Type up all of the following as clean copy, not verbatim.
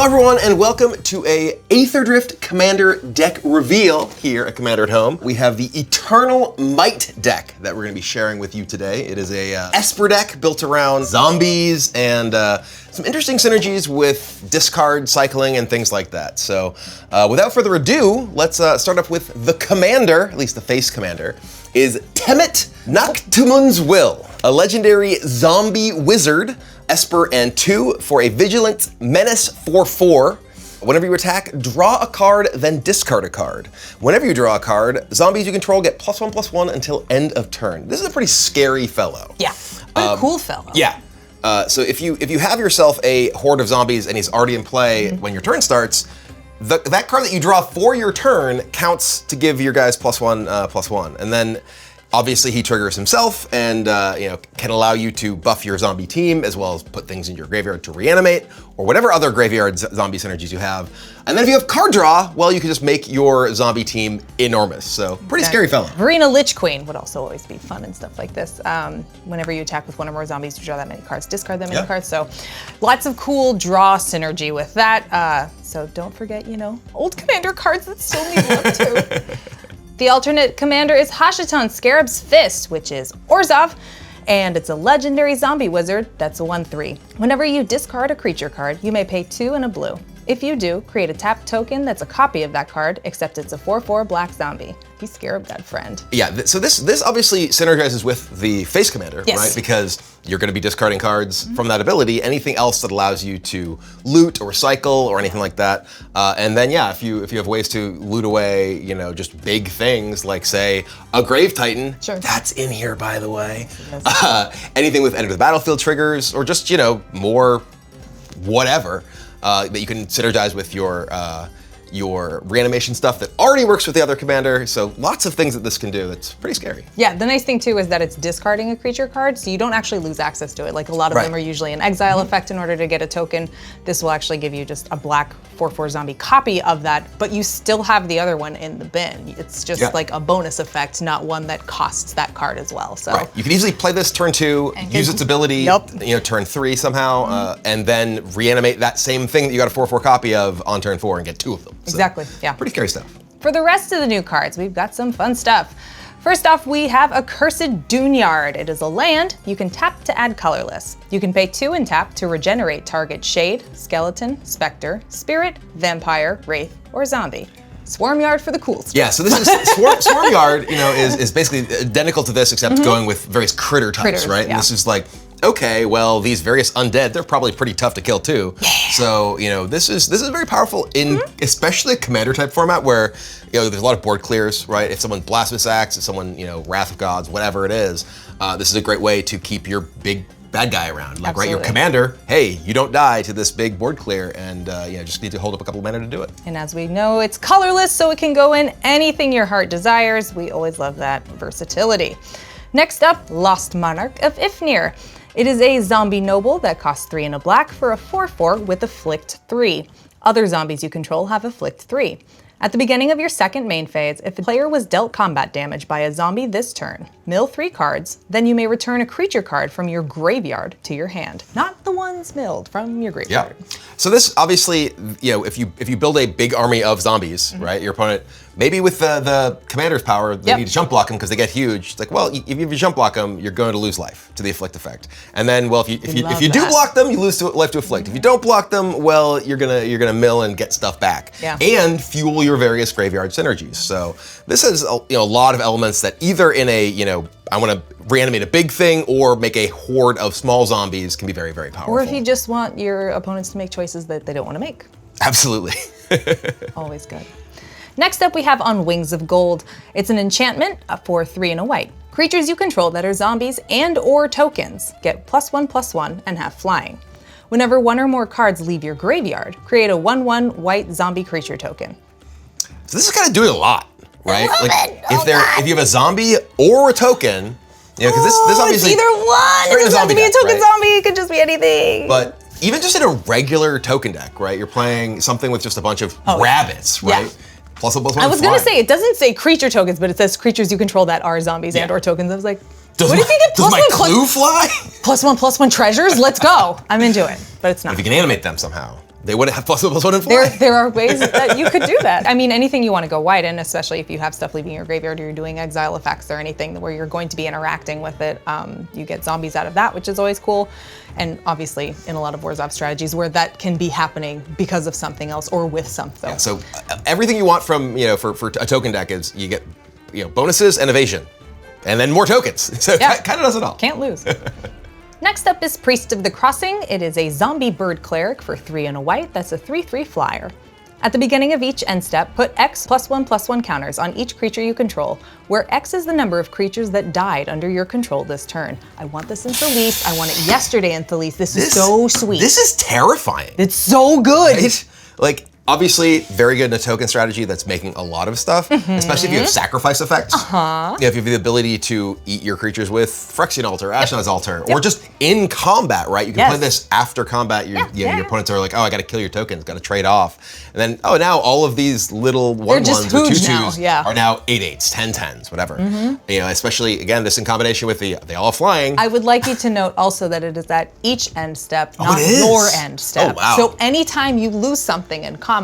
Hello everyone and welcome to a Aetherdrift Commander deck reveal here at Commander at Home. We have the Eternal Might deck that we're going to be sharing with you today. It is a Esper deck built around zombies and some interesting synergies with discard cycling and things like that. So without further ado, let's start up with the commander, at least the face commander, is Temmet, Naktamun's Will, a legendary zombie wizard, Esper and 2 for a Vigilant Menace 4/4. Whenever you attack, draw a card, then discard a card. Whenever you draw a card, zombies you control get +1/+1 until end of turn. This is a pretty scary fellow. Yeah, a cool fellow. Yeah. So if you have yourself a horde of zombies and he's already in play when your turn starts, that card that you draw for your turn counts to give your guys +1/+1, and then obviously he triggers himself and can allow you to buff your zombie team as well as put things in your graveyard to reanimate or whatever other graveyard zombie synergies you have. And then if you have card draw, well, you can just make your zombie team enormous. So pretty scary fellow. Verena Lich Queen would also always be fun and stuff like this. Whenever you attack with one or more zombies, you draw that many cards, discard that many cards. So lots of cool draw synergy with that. So don't forget, old commander cards that still need love too. The alternate commander is Hashaton, Scarab's Fist, which is Orzhov, and it's a legendary zombie wizard that's a 1/3. Whenever you discard a creature card, you may pay 2 and a blue. If you do, create a tapped token that's a copy of that card, except it's a 4/4 black zombie. Be Scarab that friend. Yeah, so this obviously synergizes with the face commander, right? Because you're going to be discarding cards from that ability, anything else that allows you to loot or cycle or anything like that. And then if you have ways to loot away, just big things like say a Grave Titan, that's in here by the way. Anything with Enter the Battlefield triggers or just, more whatever. That you can synergize with your reanimation stuff that already works with the other commander. So lots of things that this can do that's pretty scary. Yeah, the nice thing too is that it's discarding a creature card, so you don't actually lose access to it. Like a lot of them are usually an exile effect in order to get a token. This will actually give you just a black 4/4 zombie copy of that, but you still have the other one in the bin. It's just like a bonus effect, not one that costs that card as well. So you can easily play this turn 2, use its ability, turn 3 somehow, and then reanimate that same thing that you got a 4/4 copy of on turn 4 and get 2 of them. So exactly, yeah. Pretty scary stuff. For the rest of the new cards, we've got some fun stuff. First off, we have Accursed Duneyard. It is a land. You can tap to add colorless. You can pay 2 and tap to regenerate target Shade, Skeleton, Spectre, Spirit, Vampire, Wraith, or Zombie. Swarmyard for the cool stuff. Yeah, so this is Swarmyard, is basically identical to this except going with various critter types, right? And this is like, okay, well, these various undead, they're probably pretty tough to kill too. Yeah. So, this is very powerful in especially a commander type format where, there's a lot of board clears, right? If someone Blasphemous Axe, if someone, Wrath of Gods, whatever it is, this is a great way to keep your big bad guy around. Like, right, your commander, hey, you don't die to this big board clear and just need to hold up a couple of mana to do it. And as we know, it's colorless, so it can go in anything your heart desires. We always love that versatility. Next up, Lost Monarch of Ifnir. It is a zombie noble that costs 3 and a black for a 4/4 with Afflict 3. Other zombies you control have Afflict 3. At the beginning of your second main phase, if a player was dealt combat damage by a zombie this turn, mill 3 cards, then you may return a creature card from your graveyard to your hand. Not the ones milled from your graveyard. Yeah. So this obviously, if you build a big army of zombies, right, your opponent, maybe with the commander's power, they need to jump block them because they get huge. It's like, well, if you jump block them, you're going to lose life to the Afflict effect. And then, well, if you do block them, you lose life to Afflict. If you don't block them, well, you're gonna mill and get stuff back. Yeah. And fuel your various graveyard synergies. So this has a lot of elements that either in a I want to reanimate a big thing or make a horde of small zombies can be very, very powerful. Or if you just want your opponents to make choices that they don't want to make. Absolutely. Always good. Next up, we have On Wings of Gold. It's an enchantment for 3 and a white. Creatures you control that are zombies and or tokens get +1/+1 and have flying. Whenever 1 or more cards leave your graveyard, create a 1/1 white zombie creature token. So this is kind of doing a lot, right? If you have a zombie or a token, because this obviously it's either one. It doesn't have to be a token zombie. It could just be anything. But even just in a regular token deck, right? You're playing something with just a bunch of rabbits, right? Yeah. +1/+1. I was gonna say it doesn't say creature tokens, but it says creatures you control that are zombies and or tokens. I was like, what if you get does my clue fly? +1/+1 treasures? Let's go. I'm into it, but it's not. If you can animate them somehow, they wouldn't have +1/+1 and fly. There are ways that you could do that. I mean, anything you want to go wide in, especially if you have stuff leaving your graveyard or you're doing exile effects or anything where you're going to be interacting with it, you get zombies out of that, which is always cool. And obviously, in a lot of Warzone strategies where that can be happening because of something else or with something. Yeah, so everything you want from, for a token deck is you get, bonuses and evasion, and then more tokens. So yeah. It kind of does it all. Can't lose. Next up is Priest of the Crossing. It is a zombie bird cleric for 3 and a white. That's a 3/3 flyer. At the beginning of each end step, put X +1/+1 counters on each creature you control, where X is the number of creatures that died under your control this turn. I want this in Thalisse. I want it yesterday in Thalisse. This is so sweet. This is terrifying. It's so good. Right? Like, obviously, very good in a token strategy that's making a lot of stuff, especially if you have sacrifice effects. If you have the ability to eat your creatures with Phyrexian Altar, Ashnod's Altar, or just in combat, right? You can play this after combat. Your opponents are like, oh, I got to kill your tokens, got to trade off. And then, oh, now all of these little 1/1s or 2/2s are now 8/8s, 10/10s, whatever. Especially, again, this in combination with they all flying. I would like you to note also that it is at each end step, not your end step. Oh, wow. So anytime you lose something in combat,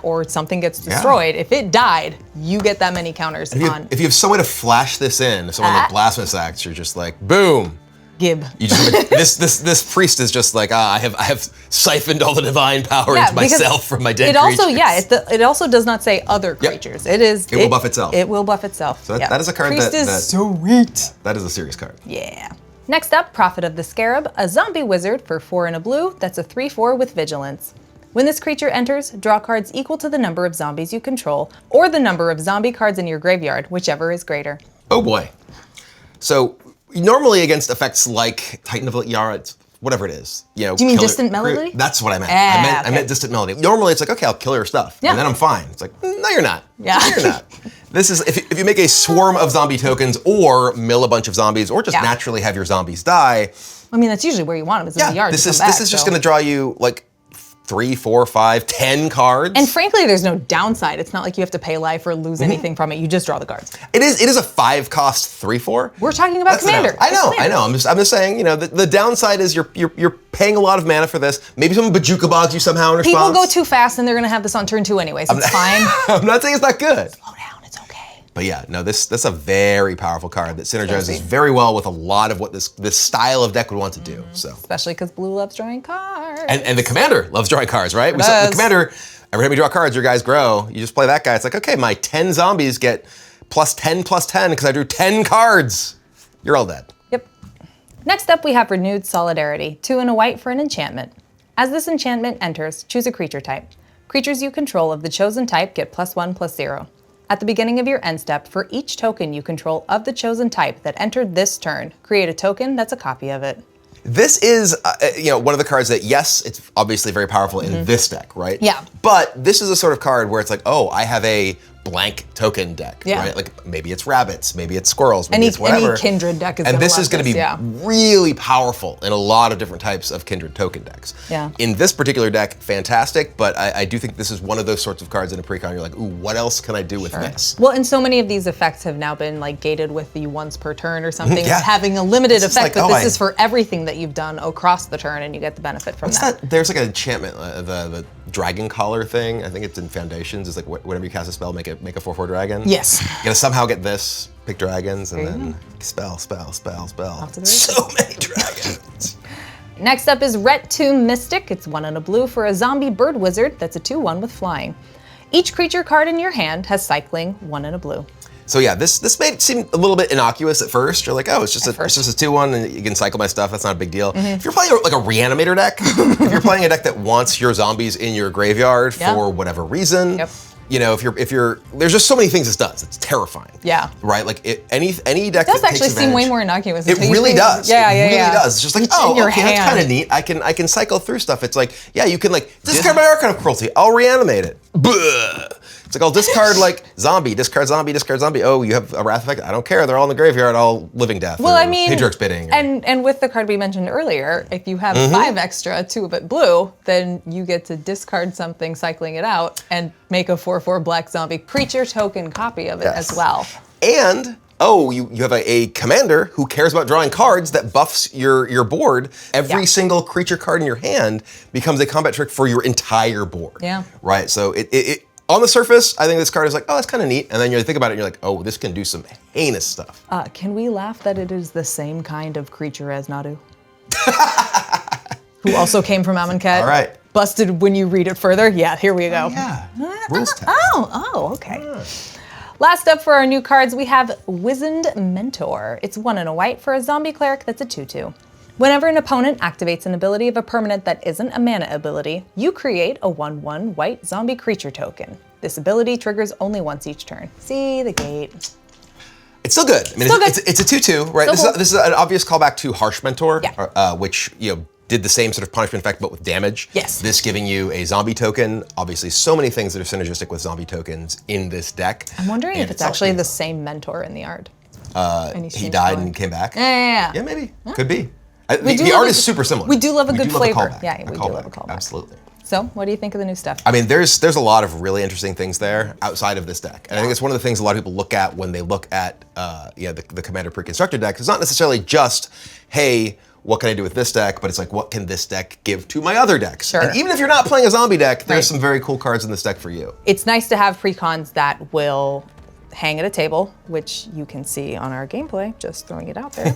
or something gets destroyed, if it died, you get that many counters on. If you have some way to flash this in, someone like Blasphemous Acts, you're just like, boom. Gib. You just this priest is just like, I have siphoned all the divine power into myself from my dead creatures. It also does not say other creatures. It will buff itself. It will buff itself. So that is a card priest is sweet. That is a serious card. Yeah. Next up, Prophet of the Scarab, a zombie wizard for 4 and a blue. That's a 3/4 with vigilance. When this creature enters, draw cards equal to the number of zombies you control, or the number of zombie cards in your graveyard, whichever is greater. Oh boy. So normally against effects like Titan of Yara, whatever it is, Do you mean Distant Melody? That's what I meant. I meant Distant Melody. Normally it's like, okay, I'll kill your stuff, and then I'm fine. It's like, no, you're not. Yeah. No, you're not. This is if you make a swarm of zombie tokens, or mill a bunch of zombies, or just naturally have your zombies die. I mean, that's usually where you want them, is in the yard. This is just going to draw you like 3, 4, 5, 10 cards. And frankly, there's no downside. It's not like you have to pay life or lose anything from it. You just draw the cards. It is a 5-cost 3/4. We're talking about Commander. I know. I'm just saying, the downside is you're paying a lot of mana for this. Maybe someone Bajuka bogs you somehow in response. People go too fast and they're gonna have this on turn 2 anyways. It's fine. I'm not saying it's not good. Slow down, it's okay. But yeah, no, that's a very powerful card that synergizes very well with a lot of what this style of deck would want to do. So especially because blue loves drawing cards. And the commander loves drawing cards, right? The commander, every time we draw cards, your guys grow. You just play that guy. It's like, okay, my 10 zombies get +10/+10 because I drew 10 cards. You're all dead. Yep. Next up, we have Renewed Solidarity, 2 and a white for an enchantment. As this enchantment enters, choose a creature type. Creatures you control of the chosen type get +1/+0. At the beginning of your end step, for each token you control of the chosen type that entered this turn, create a token that's a copy of it. This is, one of the cards that, yes, it's obviously very powerful in this deck, right? Yeah. But this is a sort of card where it's like, oh, I have a blank token deck, right? Like maybe it's rabbits, maybe it's squirrels, maybe it's whatever. Any Kindred deck is and this is going to be really powerful in a lot of different types of Kindred token decks. Yeah. In this particular deck, fantastic, but I do think this is one of those sorts of cards in a precon. You're like, ooh, what else can I do with this? Well, and so many of these effects have now been like gated with the once per turn or something, having a limited effect, but this is for everything that you've done across the turn, and you get the benefit from that. There's like an enchantment, the Dragon Collar thing. I think it's in Foundations. It's like whenever you cast a spell, make a 4/4 dragon. Yes. You gotta somehow get this, pick dragons, and then spell. So many dragons. Next up is Rhet-Tomb Mystic. It's 1 and a blue for a zombie bird wizard. That's a 2/1 with flying. Each creature card in your hand has cycling, 1 and a blue. So yeah, this may seem a little bit innocuous at first. You're like, oh, it's just a 2/1 and you can cycle my stuff. That's not a big deal. If you're playing like a reanimator deck, if you're playing a deck that wants your zombies in your graveyard for whatever reason, if you're there's just so many things this does. It's terrifying. Yeah. Right? Like any deck that does actually seem way more innocuous. It really does. Yeah, it really does. It's just like, okay, that's kind of neat. I can cycle through stuff. It's like, yeah, you can like discard my Archon of Cruelty. I'll reanimate it. It's like, I'll discard like zombie, discard zombie, discard zombie. Oh, you have a Wrath effect? I don't care. They're all in the graveyard. All living death. Well, I mean, Hedrog's Bidding. And with the card we mentioned earlier, if you have 5 extra, 2 of it blue, then you get to discard something, cycling it out, and make a 4/4 black zombie creature token copy of it as well. And oh, you have a commander who cares about drawing cards that buffs your board. Every single creature card in your hand becomes a combat trick for your entire board. Yeah. Right, so it on the surface, I think this card is like, oh, that's kind of neat. And then you think about it and you're like, oh, this can do some heinous stuff. Can we laugh that it is the same kind of creature as Nadu? Who also came from Amonkhet. All right. Busted when you read it further. Yeah, here we go. Yeah, rules text. Oh, okay. Last up for our new cards, we have Wizened Mentor. It's 1 and a white for a zombie cleric that's a 2/2. Whenever an opponent activates an ability of a permanent that isn't a mana ability, you create a 1/1 white zombie creature token. This ability triggers only once each turn. See the gate. It's still good. I mean, it's a 2/2, right? This is an obvious callback to Harsh Mentor, which did the same sort of punishment effect, but with damage. Yes. This giving you a zombie token. Obviously, so many things that are synergistic with zombie tokens in this deck. I'm wondering if it's actually the same mentor in the art. He died and came back. Yeah, maybe. Could be. The art is super similar. We do love a good flavor. Yeah, we do love a callback. Absolutely. So, what do you think of the new stuff? I mean, there's a lot of really interesting things there outside of this deck. And I think it's one of the things a lot of people look at when they look at the Commander Pre-Constructed deck. It's not necessarily just, hey, what can I do with this deck? But it's like, what can this deck give to my other decks? Sure. And even if you're not playing a zombie deck, there's some very cool cards in this deck for you. It's nice to have precons that will hang at a table, which you can see on our gameplay, just throwing it out there.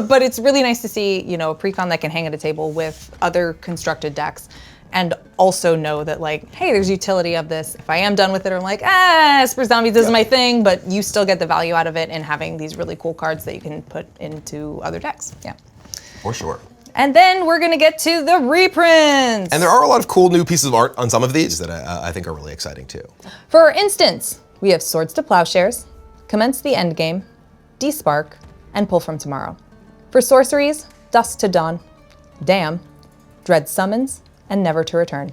But it's really nice to see, a precon that can hang at a table with other constructed decks and also know that like, hey, there's utility of this. If I am done with it, I'm like, Esper Zombies isn't my thing, but you still get the value out of it in having these really cool cards that you can put into other decks. Yeah. For sure. And then we're gonna get to the reprints. And there are a lot of cool new pieces of art on some of these that I think are really exciting too. For instance, we have Swords to Plowshares, Commence the Endgame, Despark, and Pull from Tomorrow. For sorceries, Dusk to Dawn, Damn, Dread Summons, and Never to Return.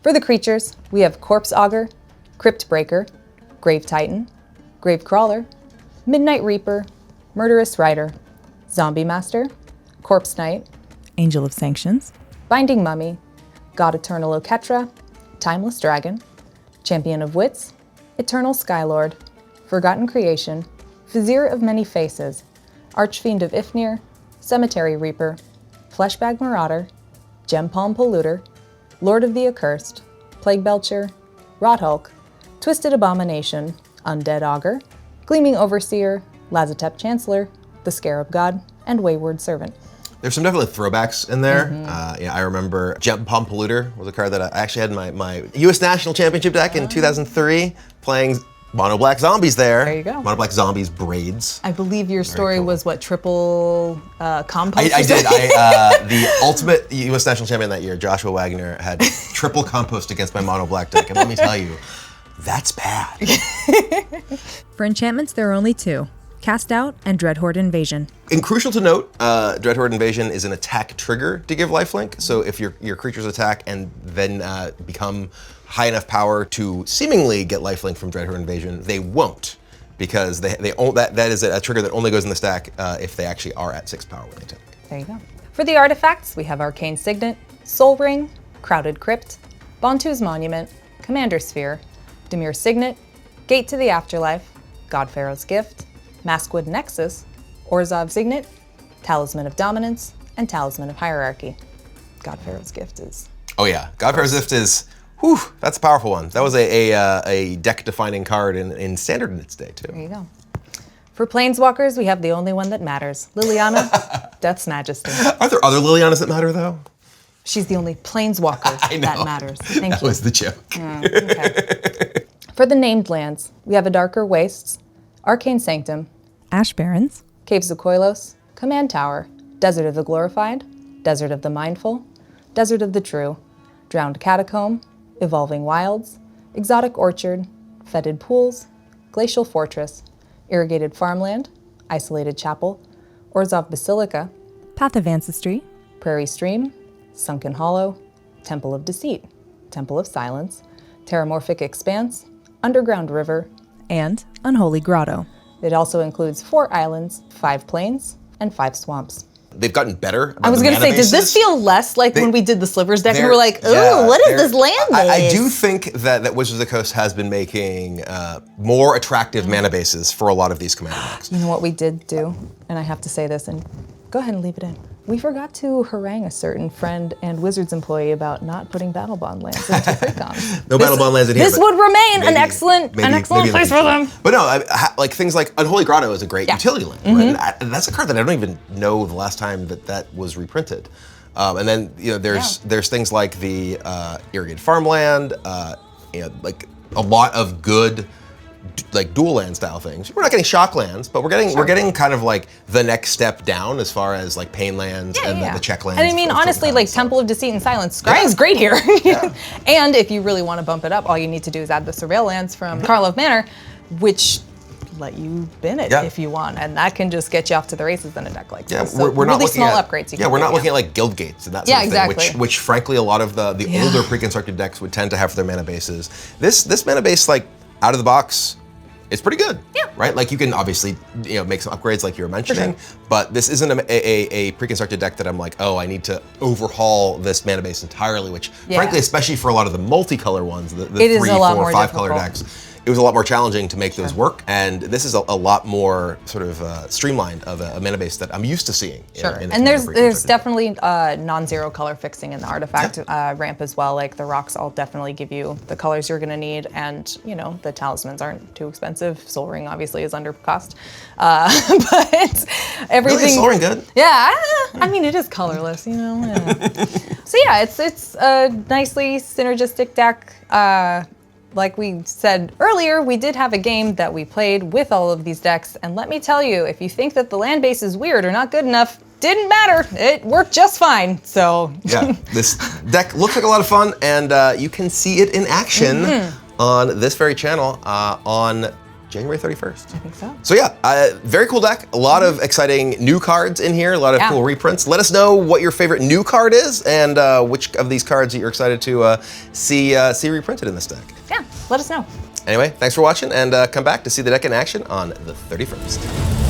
For the creatures, we have Corpse Augur, Cryptbreaker, Grave Titan, Gravecrawler, Midnight Reaper, Murderous Rider, Zombie Master, Corpse Knight, Angel of Sanctions, Binding Mummy, God Eternal Oketra, Timeless Dragon, Champion of Wits, Eternal Skylord, Forgotten Creation, Vizier of Many Faces, Archfiend of Ifnir, Cemetery Reaper, Fleshbag Marauder, Gempalm Polluter, Lord of the Accursed, Plague Belcher, Rothulk, Twisted Abomination, Undead Augur, Gleaming Overseer, Lazotep Chancellor, the Scarab God, and Wayward Servant. There's some definitely throwbacks in there. I remember Gempalm Polluter was a card that I actually had in my U.S. National Championship deck in 2003, playing Mono Black Zombies there. There you go. Mono Black Zombies Braids. I believe your story was what, triple compost? I did. The ultimate U.S. National Champion that year, Joshua Wagner, had triple compost against my Mono Black deck. And let me tell you, that's bad. For enchantments, there are only 2. Cast Out and Dreadhorde Invasion. And crucial to note, Dreadhorde Invasion is an attack trigger to give lifelink. So if your creatures attack and then become high enough power to seemingly get lifelink from Dreadhorde Invasion, they won't, because that is a trigger that only goes in the stack if they actually are at 6 power when they attack. There you go. For the artifacts, we have Arcane Signet, Soul Ring, Crowded Crypt, Bontu's Monument, Commander Sphere, Dimir Signet, Gate to the Afterlife, Godpharaoh's Gift, Maskwood Nexus, Orzhov Signet, Talisman of Dominance, and Talisman of Hierarchy. Godpharaoh's Gift is... Oh yeah, Godpharaoh's Gift is, whew, that's a powerful one. That was a deck-defining card in Standard in its day too. There you go. For Planeswalkers, we have the only one that matters, Liliana, Death's Majesty. Are there other Lilianas that matter though? She's the only Planeswalker that matters. Thank you. That was the joke. Okay. For the named lands, we have a Darker Wastes, Arcane Sanctum, Ash Barrens, Caves of Koilos, Command Tower, Desert of the Glorified, Desert of the Mindful, Desert of the True, Drowned Catacomb, Evolving Wilds, Exotic Orchard, Fetid Pools, Glacial Fortress, Irrigated Farmland, Isolated Chapel, Orzhov Basilica, Path of Ancestry, Prairie Stream, Sunken Hollow, Temple of Deceit, Temple of Silence, Terramorphic Expanse, Underground River, and Unholy Grotto. It also includes 4 islands, 5 plains, and 5 swamps. They've gotten better about I was the going to mana say, does this bases. feel less like when we did the Slivers deck and we were like, Yeah, ooh, what is this land base? I do think that Wizards of the Coast has been making more attractive mana bases for a lot of these commander decks. You know what we did do? And I have to say this, and go ahead and leave it in. We forgot to harangue a certain friend and Wizards employee about not putting Battle Bond lands into Precons. No Battle Bond lands in here. This would remain an excellent place for them. But no, like things like Unholy Grotto is a great utility land, right? And that's a card that I don't even know the last time that was reprinted. And then there's things like the Irrigated Farmland, like a lot of good like dual land style things. We're not getting shock lands, but we're getting kind of like the next step down as far as like pain lands and the check lands. And I mean, honestly, like Temple of Deceit and Silence, Scrying's great here. And if you really want to bump it up, all you need to do is add the Surveil lands from Karlov Manor, which let you bin it if you want, and that can just get you off to the races in a deck like this. So we're not really looking small at upgrades. We're not looking at like guild gates and that sort of thing, which frankly a lot of the older pre-constructed decks would tend to have for their mana bases. This mana base, like out of the box, it's pretty good, right? Like you can obviously make some upgrades like you were mentioning, but this isn't a pre-constructed deck that I'm like, oh, I need to overhaul this mana base entirely, which frankly, especially for a lot of the multicolor ones, the 3, 4, 5 color decks, it was a lot more challenging to make those work. And this is a lot more sort of streamlined of a mana base that I'm used to seeing. And there's definitely non-zero color fixing in the artifact ramp as well. Like the rocks all definitely give you the colors you're gonna need, and the talismans aren't too expensive. Soul Ring obviously is under cost, but everything. Really, Soul Ring good? Yeah, I mean it is colorless, So yeah, it's a nicely synergistic deck. Like we said earlier, we did have a game that we played with all of these decks, and let me tell you, if you think that the land base is weird or not good enough, didn't matter. It worked just fine, so. Yeah, this deck looks like a lot of fun, and you can see it in action on this very channel on January 31st. I think so. So yeah, very cool deck. A lot of exciting new cards in here, a lot of cool reprints. Let us know what your favorite new card is and which of these cards that you're excited to see reprinted in this deck. Yeah, let us know. Anyway, thanks for watching, and come back to see the deck in action on the 31st.